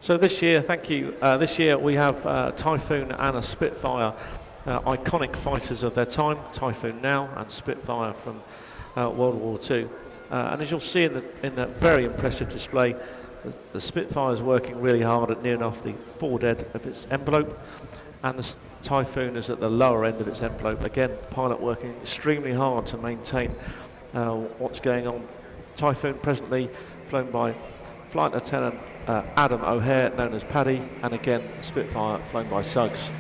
So this year, thank you, this year we have Typhoon and a Spitfire, iconic fighters of their time, Typhoon now and Spitfire from World War II. And as you'll see in the very impressive display, the Spitfire is working really hard at near enough the foredead of its envelope, and the Typhoon is at the lower end of its envelope. Again, pilot working extremely hard to maintain what's going on. Typhoon presently flown by Flight Lieutenant Adam O'Hare, known as Paddy, and again the Spitfire flown by Suggs.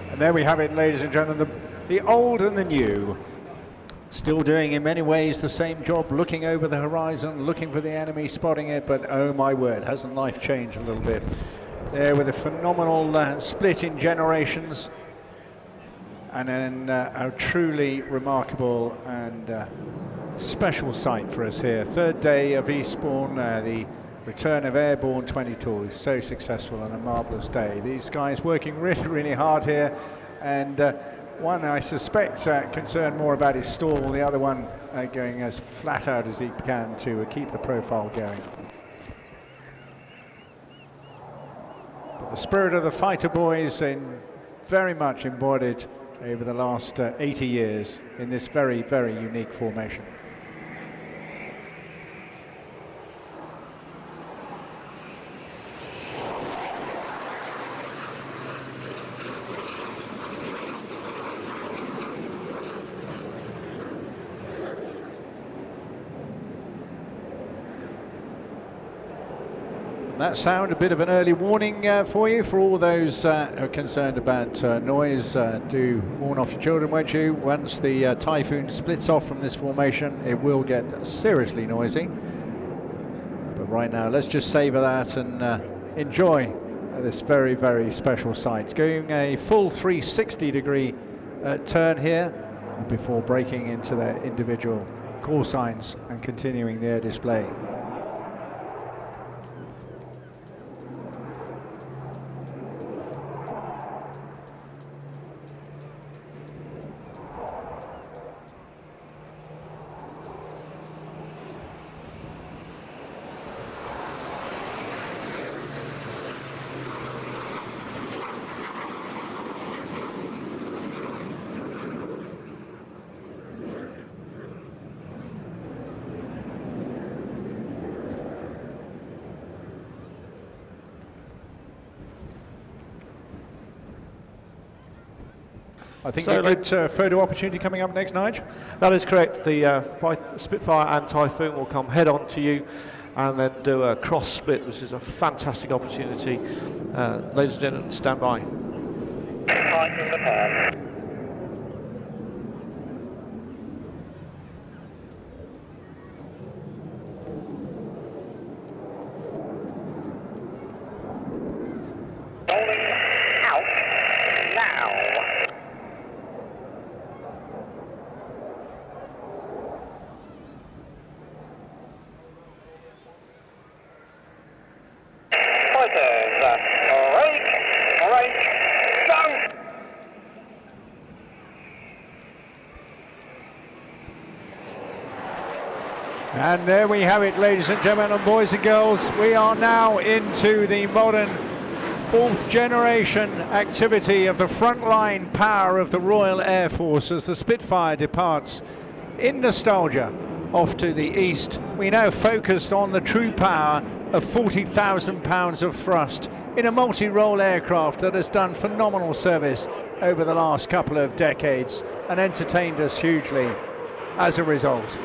And there we have it, ladies and gentlemen, the old and the new. Still doing in many ways the same job, looking over the horizon, looking for the enemy, spotting it, but oh my word, hasn't life changed a little bit? There with a phenomenal split in generations, and then a truly remarkable and special sight for us here. Third day of Eastbourne, the return of Airborne 22 is so successful and a marvellous day. These guys working really, really hard here, and one I suspect concerned more about his stall, the other one going as flat out as he can to keep the profile going. But the spirit of the fighter boys very much embodied over the last 80 years in this very, very unique formation. That sound, a bit of an early warning for you, for all those who are concerned about noise. Do warn off your children, won't you? Once the Typhoon splits off from this formation, it will get seriously noisy. But right now, let's just savour that and enjoy this very, very special sight. It's going a full 360-degree turn here before breaking into their individual call signs and continuing their display. I think a good photo opportunity coming up next, Nigel. That is correct. The Spitfire and Typhoon will come head on to you and then do a cross split, which is a fantastic opportunity. Ladies and gentlemen, stand by. And there we have it, ladies and gentlemen, boys and girls. We are now into the modern fourth generation activity of the frontline power of the Royal Air Force as the Spitfire departs in nostalgia off to the east. We now focused on the true power of 40,000 pounds of thrust in a multi-role aircraft that has done phenomenal service over the last couple of decades and entertained us hugely as a result.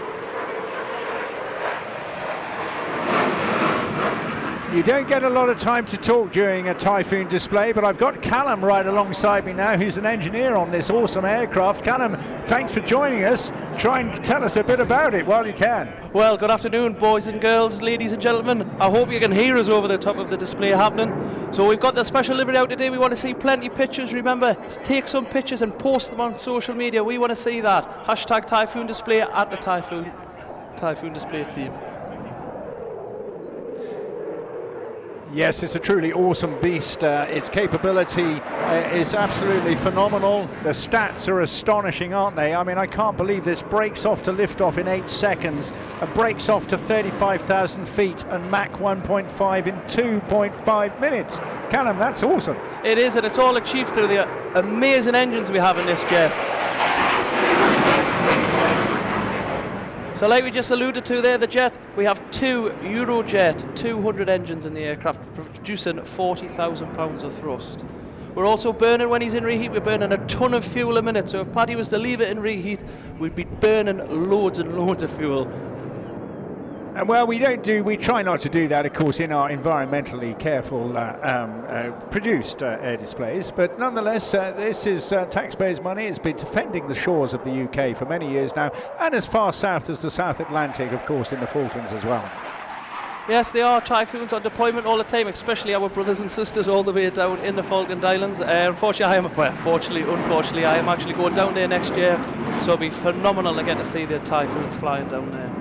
You don't get a lot of time to talk during a Typhoon display, but I've got Callum right alongside me now, who's an engineer on this awesome aircraft. Callum, thanks for joining us. Try and tell us a bit about it while you can. Well, good afternoon, boys and girls, ladies and gentlemen. I hope you can hear us over the top of the display happening. So we've got the special livery out today. We want to see plenty of pictures. Remember, take some pictures and post them on social media. We want to see that. Hashtag Typhoon Display at the Typhoon Display team. Yes, it's a truly awesome beast. Its capability is absolutely phenomenal. The stats are astonishing, aren't they? I mean, I can't believe this breaks off to liftoff in 8 seconds and breaks off to 35,000 feet and Mach 1.5 in 2.5 minutes. Callum, that's awesome. It is, and it's all achieved through the amazing engines we have in this jet. So like we just alluded to there, the jet, we have 2 Eurojet 200 engines in the aircraft producing 40,000 pounds of thrust. We're also burning, when he's in reheat, we're burning a ton of fuel a minute. So if Paddy was to leave it in reheat, we'd be burning loads and loads of fuel. And well, we try not to do that, of course, in our environmentally careful produced air displays. But nonetheless, this is taxpayers' money. It's been defending the shores of the UK for many years now, and as far south as the South Atlantic, of course, in the Falklands as well. Yes, they are Typhoons on deployment all the time, especially our brothers and sisters all the way down in the Falkland Islands. Unfortunately, I am actually going down there next year, so it'll be phenomenal to get to see the Typhoons flying down there.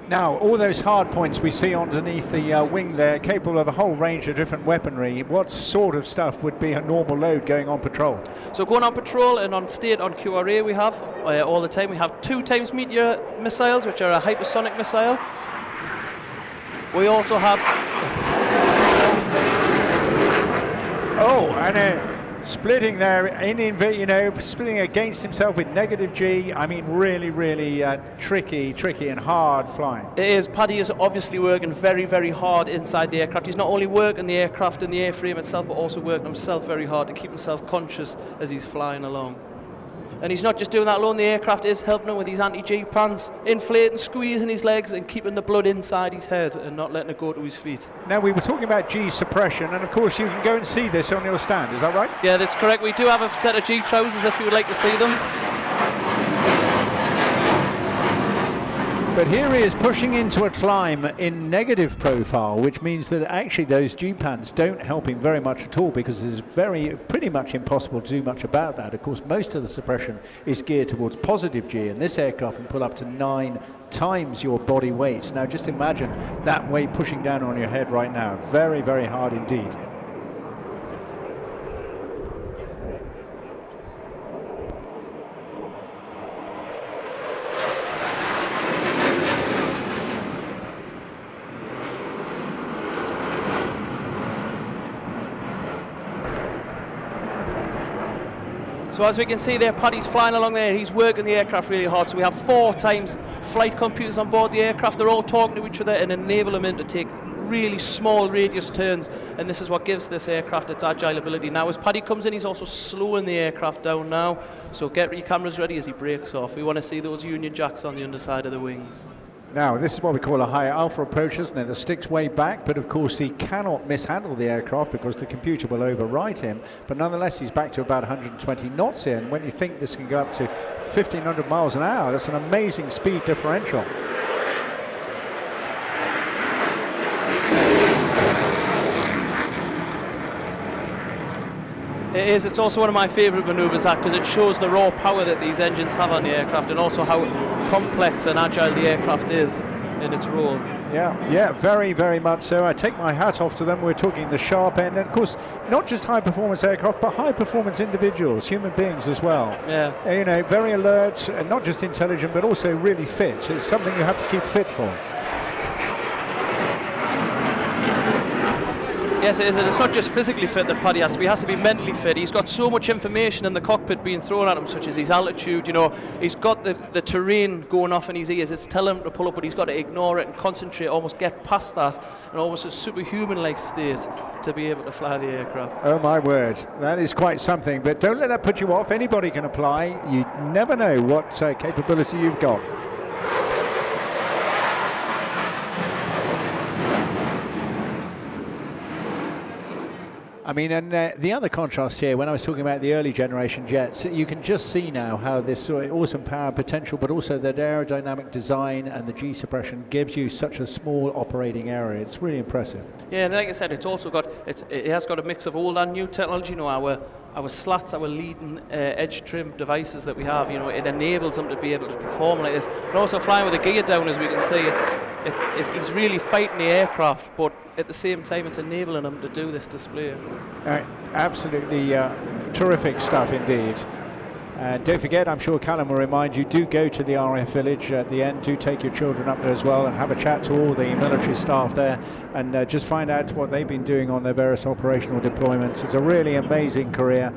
Now, all those hard points we see underneath the wing there, capable of a whole range of different weaponry. What sort of stuff would be a normal load going on patrol? So going on patrol and on state on QRA we have all the time. We have 2 times Meteor missiles, which are a hypersonic missile. We also have... Oh, and splitting there, splitting against himself with negative G. I mean, really, really tricky and hard flying. It is. Paddy is obviously working very, very hard inside the aircraft. He's not only working the aircraft and the airframe itself, but also working himself very hard to keep himself conscious as he's flying along. And he's not just doing that alone, the aircraft is helping him with his anti-G pants, inflating, squeezing his legs and keeping the blood inside his head and not letting it go to his feet. Now, we were talking about G suppression, and of course you can go and see this on your stand, is that right? Yeah, that's correct. We do have a set of G trousers if you would like to see them. But here he is pushing into a climb in negative profile, which means that actually those G pants don't help him very much at all, because it's pretty much impossible to do much about that. Of course, most of the suppression is geared towards positive G, and this aircraft can pull up to 9 times your body weight. Now just imagine that weight pushing down on your head right now. Very, very hard indeed. So as we can see there, Paddy's flying along there, he's working the aircraft really hard. So we have 4 times flight computers on board the aircraft. They're all talking to each other and enable him to take really small radius turns, and this is what gives this aircraft its agile ability. Now as Paddy comes in, he's also slowing the aircraft down now, so get your cameras ready as he breaks off. We want to see those Union Jacks on the underside of the wings. Now, this is what we call a high alpha approach, isn't it? The stick's way back, but of course he cannot mishandle the aircraft because the computer will overwrite him. But nonetheless, he's back to about 120 knots here. And when you think this can go up to 1,500 miles an hour, that's an amazing speed differential. It is. It's also one of my favourite manoeuvres, that, because it shows the raw power that these engines have on the aircraft, and also how complex and agile the aircraft is in its role. Yeah, very, very much so. I take my hat off to them. We're talking the sharp end, and of course, not just high-performance aircraft, but high-performance individuals, human beings as well. Yeah. You know, very alert, and not just intelligent, but also really fit. It's something you have to keep fit for. Yes, it is, and it's not just physically fit that Paddy has to be. He has to be mentally fit. He's got so much information in the cockpit being thrown at him, such as his altitude, you know. He's got the terrain going off in his ears. It's telling him to pull up, but he's got to ignore it and concentrate, almost get past that, and almost a superhuman-like state to be able to fly the aircraft. Oh, my word. That is quite something. But don't let that put you off. Anybody can apply. You never know what capability you've got. I mean, and the other contrast here, when I was talking about the early generation jets, you can just see now how this awesome power potential, but also that aerodynamic design and the G suppression gives you such a small operating area. It's really impressive. Yeah, and like I said, it's also got it has got a mix of old and new technology. You know, our slats, our leading edge trim devices that we have, you know, it enables them to be able to perform like this. And also flying with a gear down, as we can see, he's really fighting the aircraft, but at the same time it's enabling him to do this display. Absolutely terrific stuff indeed. Don't forget, I'm sure Callum will remind you, do go to the RAF Village at the end, do take your children up there as well and have a chat to all the military staff there and just find out what they've been doing on their various operational deployments. It's a really amazing career.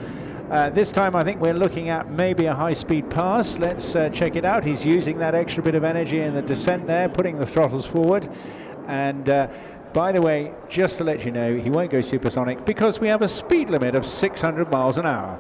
This time I think we're looking at maybe a high-speed pass. Let's check it out. He's using that extra bit of energy in the descent there, putting the throttles forward. And by the way, just to let you know, he won't go supersonic because we have a speed limit of 600 miles an hour.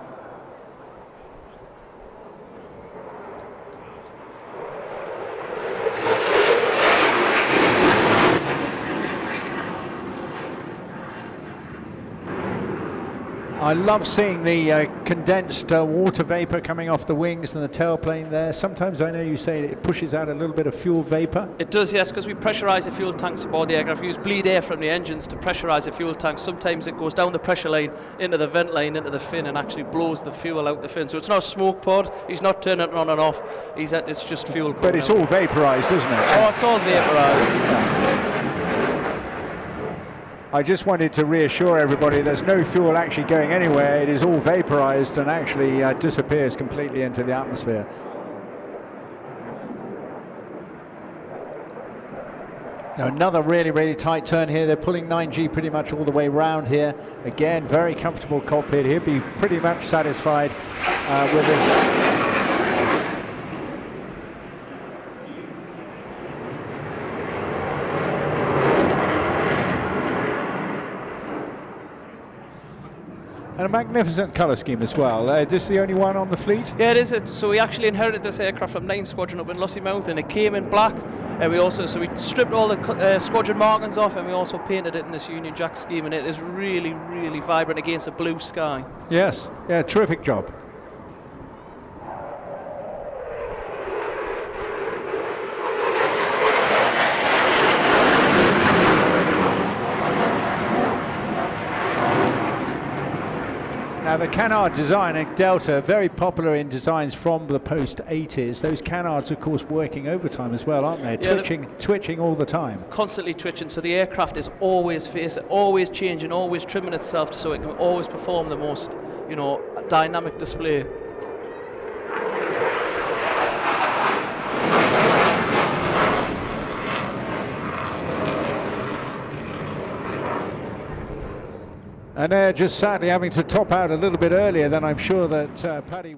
I love seeing the condensed water vapor coming off the wings and the tailplane there. Sometimes I know you say it pushes out a little bit of fuel vapor. It does, yes, because we pressurise the fuel tanks aboard the aircraft. We use bleed air from the engines to pressurise the fuel tanks. Sometimes it goes down the pressure line, into the vent line, into the fin, and actually blows the fuel out the fin. So it's not a smoke pod. He's not turning it on and off. It's just fuel. But it's all vaporised, isn't it? Oh, it's all vaporised. I just wanted to reassure everybody there's no fuel actually going anywhere. It is all vaporized and actually disappears completely into the atmosphere. Now another really, really tight turn here. They're pulling 9G pretty much all the way round here. Again, very comfortable cockpit. He'll be pretty much satisfied with this. And a magnificent colour scheme as well. This is the only one on the fleet? Yeah, it is. So we actually inherited this aircraft from 9 Squadron up in Lossiemouth, and it came in black. And we stripped all the squadron markings off, and we also painted it in this Union Jack scheme, and it is really, really vibrant against a blue sky. Yes, yeah, terrific job. Now the canard design at Delta, very popular in designs from the post-80s. Those canards, of course, working overtime as well, aren't they? Yeah, twitching all the time. Constantly twitching, so the aircraft is always always changing, always trimming itself so it can always perform the most, dynamic display. And they're just sadly having to top out a little bit earlier than I'm sure that Paddy